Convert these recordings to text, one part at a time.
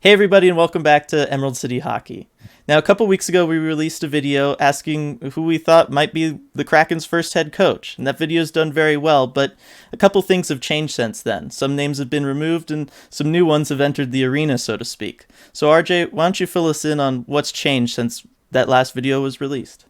Hey everybody, and welcome back to Emerald City Hockey. Now, a couple weeks ago, we released a video asking who we thought might be the Kraken's first head coach, and that video's done very well, but a couple things have changed since then. Some names have been removed, and some new ones have entered the arena, so to speak. So RJ, why don't you fill us in on what's changed since that last video was released?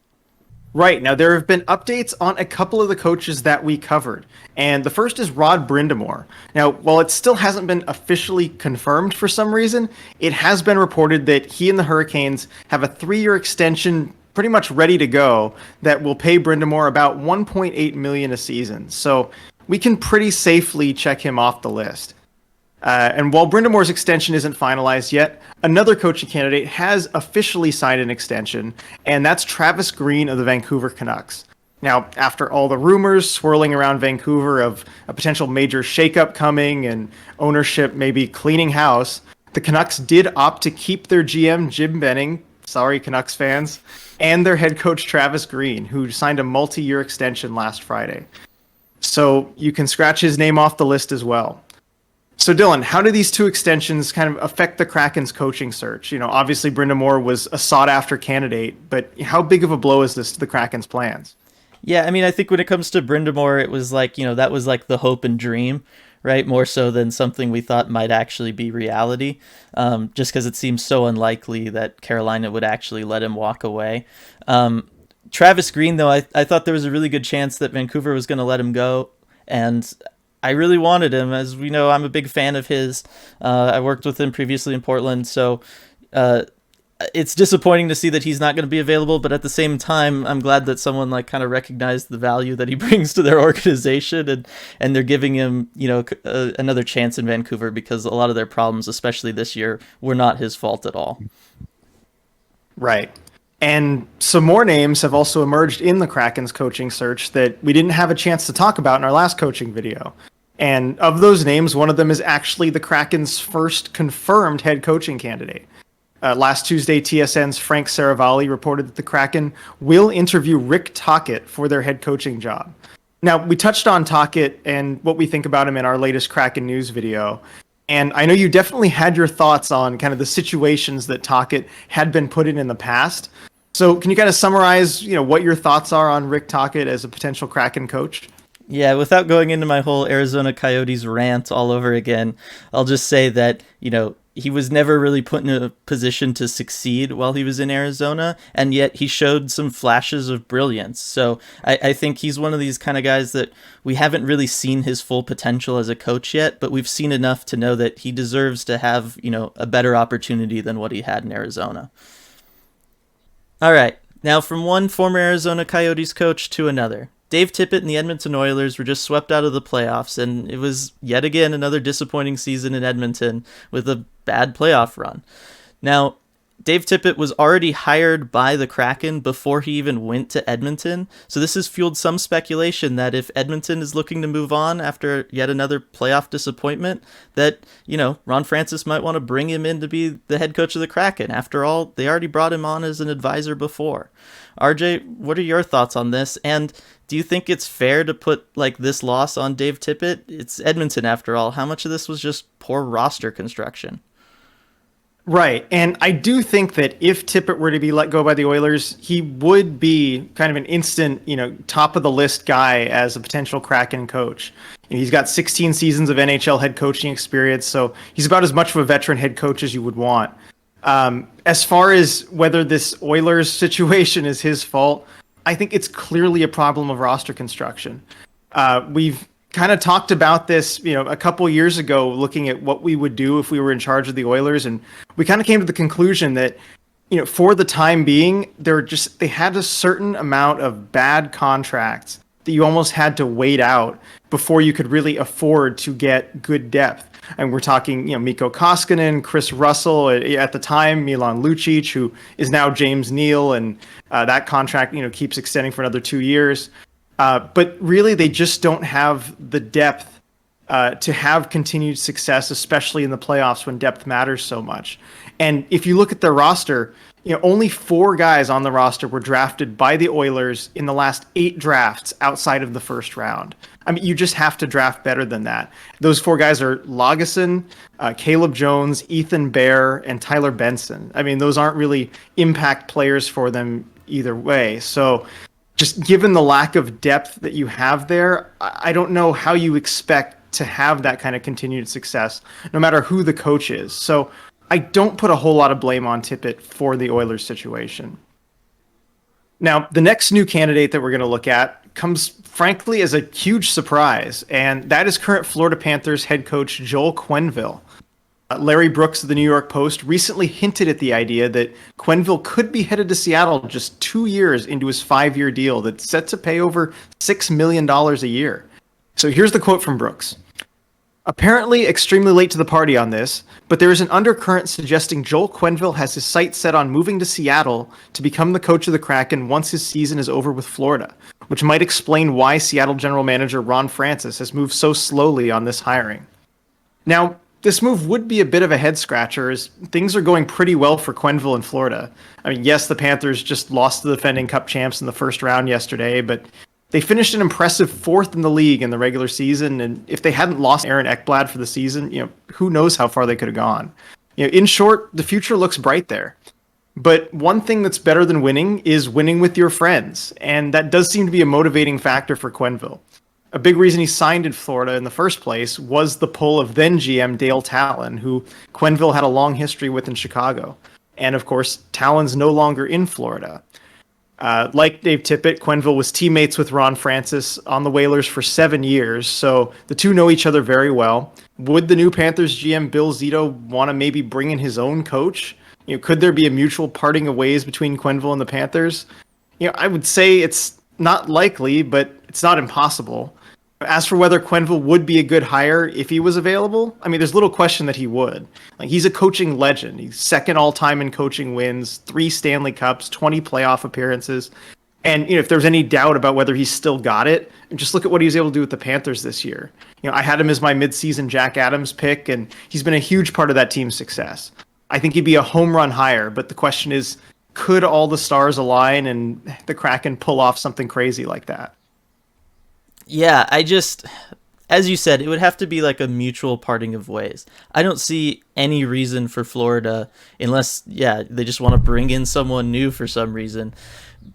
Right. Now, there have been updates on a couple of the coaches that we covered. And the first is Rod Brind'Amour. Now, while it still hasn't been officially confirmed for some reason, it has been reported that he and the Hurricanes have a 3-year extension pretty much ready to go that will pay Brind'Amour about $1.8 million a season. So we can pretty safely check him off the list. And while Brind'Amour's extension isn't finalized yet, another coaching candidate has officially signed an extension, and that's Travis Green of the Vancouver Canucks. Now, after all the rumors swirling around Vancouver of a potential major shakeup coming and ownership maybe cleaning house, the Canucks did opt to keep their GM, Jim Benning, sorry Canucks fans, and their head coach, Travis Green, who signed a multi-year extension last Friday. So you can scratch his name off the list as well. So Dylan, how do these two extensions kind of affect the Kraken's coaching search? You know, obviously Brind'Amour was a sought-after candidate, but how big of a blow is this to the Kraken's plans? Yeah, I mean, I think when it comes to Brind'Amour, it was like, that was like the hope and dream, right? More so than something we thought might actually be reality, just because it seems so unlikely that Carolina would actually let him walk away. Travis Green, though, I thought there was a really good chance that Vancouver was going to let him go, and I really wanted him. As we know, I'm a big fan of his. I worked with him previously in Portland, so it's disappointing to see that he's not going to be available, but at the same time, I'm glad that someone kind of recognized the value that he brings to their organization, and they're giving him, another chance in Vancouver, because a lot of their problems, especially this year, were not his fault at all. Right. And some more names have also emerged in the Kraken's coaching search that we didn't have a chance to talk about in our last coaching video. And of those names, one of them is actually the Kraken's first confirmed head coaching candidate. Last Tuesday, TSN's Frank Saravalli reported that the Kraken will interview Rick Tocchet for their head coaching job. Now, we touched on Tocchet and what we think about him in our latest Kraken news video. And I know you definitely had your thoughts on kind of the situations that Tocchet had been put in the past. So can you kind of summarize, what your thoughts are on Rick Tocchet as a potential Kraken coach? Yeah, without going into my whole Arizona Coyotes rant all over again, I'll just say that, he was never really put in a position to succeed while he was in Arizona, and yet he showed some flashes of brilliance. So I think he's one of these kind of guys that we haven't really seen his full potential as a coach yet, but we've seen enough to know that he deserves to have, a better opportunity than what he had in Arizona. All right, now from one former Arizona Coyotes coach to another. Dave Tippett and the Edmonton Oilers were just swept out of the playoffs, and it was yet again another disappointing season in Edmonton with a bad playoff run. Now, Dave Tippett was already hired by the Kraken before he even went to Edmonton, so this has fueled some speculation that if Edmonton is looking to move on after yet another playoff disappointment, that, Ron Francis might want to bring him in to be the head coach of the Kraken. After all, they already brought him on as an advisor before. RJ, what are your thoughts on this? And do you think it's fair to put this loss on Dave Tippett? It's Edmonton after all. How much of this was just poor roster construction? Right. And I do think that if Tippett were to be let go by the Oilers, he would be kind of an instant, top of the list guy as a potential Kraken coach. He's got 16 seasons of NHL head coaching experience, so he's about as much of a veteran head coach as you would want. As far as whether this Oilers situation is his fault, I think it's clearly a problem of roster construction. We've kind of talked about this, a couple years ago, looking at what we would do if we were in charge of the Oilers, and we kind of came to the conclusion that, for the time being, they had a certain amount of bad contracts that you almost had to wait out before you could really afford to get good depth. And we're talking, Mikko Koskinen, Chris Russell, at the time, Milan Lucic, who is now James Neal, and that contract, keeps extending for another 2 years. But really, they just don't have the depth to have continued success, especially in the playoffs when depth matters so much. And if you look at their roster, only 4 guys on the roster were drafted by the Oilers in the last 8 drafts outside of the first round. I mean, you just have to draft better than that. Those four guys are Lagesson, Caleb Jones, Ethan Bear, and Tyler Benson. I mean, those aren't really impact players for them either way. So just given the lack of depth that you have there, I don't know how you expect to have that kind of continued success, no matter who the coach is. So I don't put a whole lot of blame on Tippett for the Oilers situation. Now, the next new candidate that we're going to look at comes, frankly, as a huge surprise, and that is current Florida Panthers head coach Joel Quenneville. Larry Brooks of the New York Post recently hinted at the idea that Quenneville could be headed to Seattle just 2 years into his 5-year deal that's set to pay over $6 million a year. So here's the quote from Brooks. Apparently extremely late to the party on this, but there is an undercurrent suggesting Joel Quenneville has his sights set on moving to Seattle to become the coach of the Kraken once his season is over with Florida, which might explain why Seattle general manager Ron Francis has moved so slowly on this hiring. Now, this move would be a bit of a head scratcher as things are going pretty well for Quenneville in Florida. I mean, yes, the Panthers just lost to the defending Cup champs in the first round yesterday, but they finished an impressive 4th in the league in the regular season, and if they hadn't lost Aaron Ekblad for the season, who knows how far they could have gone. In short, the future looks bright there. But one thing that's better than winning is winning with your friends, and that does seem to be a motivating factor for Quenneville. A big reason he signed in Florida in the first place was the pull of then GM Dale Talon, who Quenneville had a long history with in Chicago. And of course, Talon's no longer in Florida. Like Dave Tippett, Quenneville was teammates with Ron Francis on the Whalers for 7 years, so the two know each other very well. Would the new Panthers GM Bill Zito want to maybe bring in his own coach? Could there be a mutual parting of ways between Quenneville and the Panthers? I would say it's not likely, but it's not impossible. As for whether Quenneville would be a good hire if he was available, I mean, there's little question that he would. He's a coaching legend. He's second all-time in coaching wins, 3 Stanley Cups, 20 playoff appearances. And if there's any doubt about whether he's still got it, just look at what he was able to do with the Panthers this year. I had him as my midseason Jack Adams pick, and he's been a huge part of that team's success. I think he'd be a home run hire, but the question is, could all the stars align and the Kraken pull off something crazy like that? Yeah, as you said, it would have to be like a mutual parting of ways. I don't see any reason for Florida, unless, they just want to bring in someone new for some reason,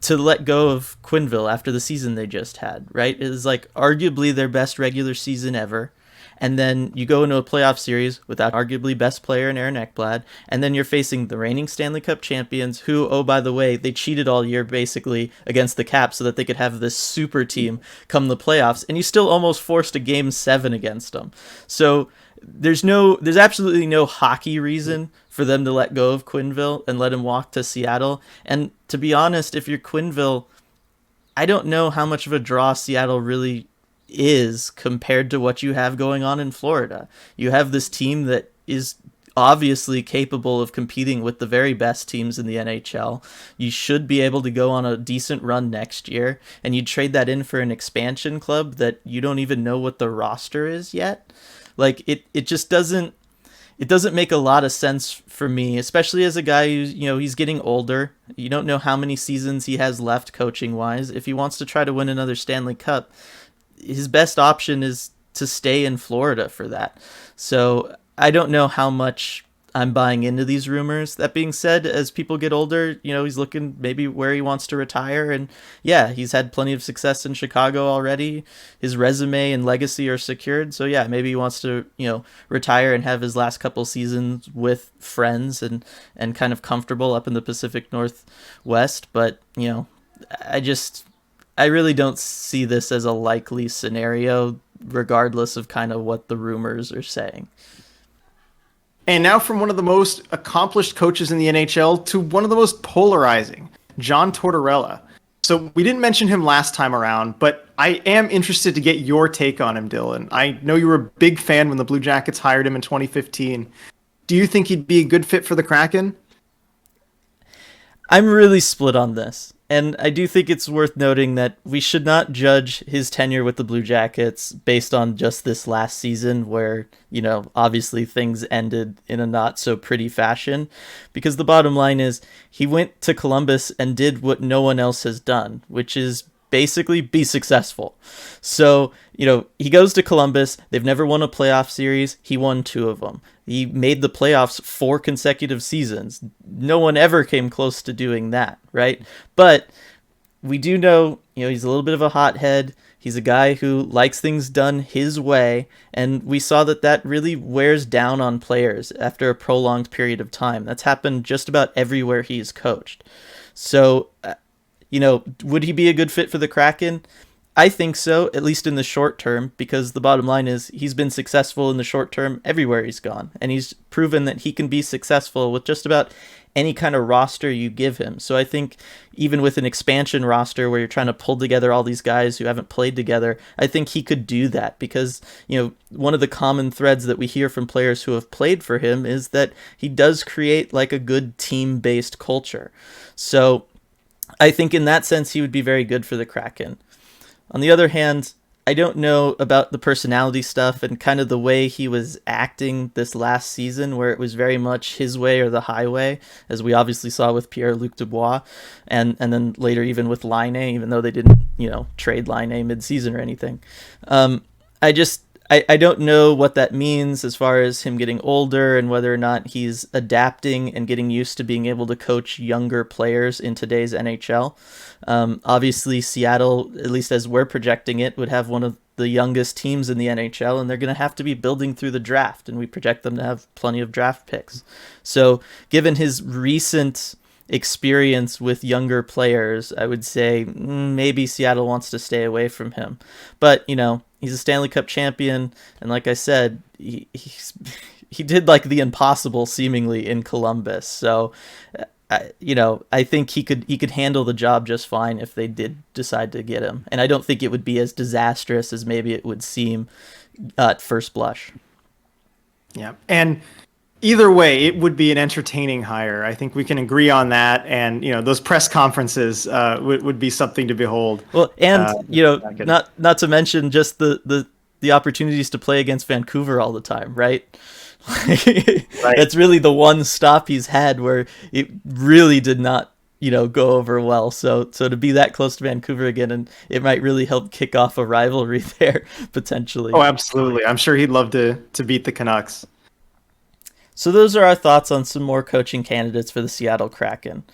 to let go of Quenneville after the season they just had, right? It is like arguably their best regular season ever. And then you go into a playoff series without arguably best player in Aaron Ekblad, and then you're facing the reigning Stanley Cup champions who, oh, by the way, they cheated all year basically against the Caps so that they could have this super team come the playoffs, and you still almost forced a Game 7 against them. So there's absolutely no hockey reason for them to let go of Quenneville and let him walk to Seattle. And to be honest, if you're Quenneville, I don't know how much of a draw Seattle really is compared to what you have going on in Florida. You have this team that is obviously capable of competing with the very best teams in the NHL. You should be able to go on a decent run next year, and you trade that in for an expansion club that you don't even know what the roster is yet. Like it just doesn't make a lot of sense for me, especially as a guy who's, he's getting older. You don't know how many seasons he has left coaching wise. If he wants to try to win another Stanley Cup, his best option is to stay in Florida for that. So I don't know how much I'm buying into these rumors. That being said, as people get older, he's looking maybe where he wants to retire. And yeah, he's had plenty of success in Chicago already. His resume and legacy are secured. So yeah, maybe he wants to, retire and have his last couple seasons with friends and kind of comfortable up in the Pacific Northwest. But, I really don't see this as a likely scenario, regardless of kind of what the rumors are saying. And now from one of the most accomplished coaches in the NHL to one of the most polarizing, John Tortorella. So we didn't mention him last time around, but I am interested to get your take on him, Dylan. I know you were a big fan when the Blue Jackets hired him in 2015. Do you think he'd be a good fit for the Kraken? I'm really split on this. And I do think it's worth noting that we should not judge his tenure with the Blue Jackets based on just this last season where, obviously things ended in a not so pretty fashion. Because the bottom line is he went to Columbus and did what no one else has done, which is basically be successful. So, he goes to Columbus. They've never won a playoff series. He won 2 of them. He made the playoffs 4 consecutive seasons. No one ever came close to doing that, right? But we do know, he's a little bit of a hothead. He's a guy who likes things done his way, and we saw that really wears down on players after a prolonged period of time. That's happened just about everywhere he's coached. So, would he be a good fit for the Kraken? I think so, at least in the short term, because the bottom line is he's been successful in the short term everywhere he's gone, and he's proven that he can be successful with just about any kind of roster you give him. So I think even with an expansion roster where you're trying to pull together all these guys who haven't played together, I think he could do that because, one of the common threads that we hear from players who have played for him is that he does create like a good team-based culture. So I think in that sense, he would be very good for the Kraken. On the other hand, I don't know about the personality stuff and kind of the way he was acting this last season, where it was very much his way or the highway, as we obviously saw with Pierre-Luc Dubois, and then later even with Laine, even though they didn't, trade Laine mid-season or anything. I don't know what that means as far as him getting older and whether or not he's adapting and getting used to being able to coach younger players in today's NHL. Obviously, Seattle, at least as we're projecting it, would have one of the youngest teams in the NHL, and they're going to have to be building through the draft, and we project them to have plenty of draft picks. So given his recent experience with younger players, I would say maybe Seattle wants to stay away from him. But, he's a Stanley Cup champion, and like I said, he did like the impossible seemingly in Columbus. So, I think he could handle the job just fine if they did decide to get him. And I don't think it would be as disastrous as maybe it would seem at first blush. Yeah, and either way, it would be an entertaining hire. I think we can agree on that. And, those press conferences would be something to behold. Well, and, not to mention just the opportunities to play against Vancouver all the time, right? Right. That's really the one stop he's had where it really did not, go over well. So to be that close to Vancouver again, and it might really help kick off a rivalry there, potentially. Oh, absolutely. I'm sure he'd love to beat the Canucks. So those are our thoughts on some more coaching candidates for the Seattle Kraken.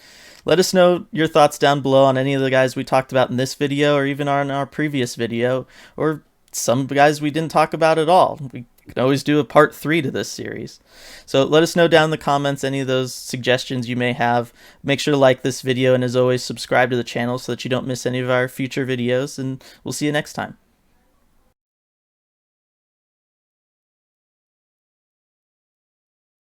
Let us know your thoughts down below on any of the guys we talked about in this video or even on our previous video, or some guys we didn't talk about at all. We can always do a part 3 to this series. So let us know down in the comments any of those suggestions you may have. Make sure to like this video, and as always, subscribe to the channel so that you don't miss any of our future videos, and we'll see you next time.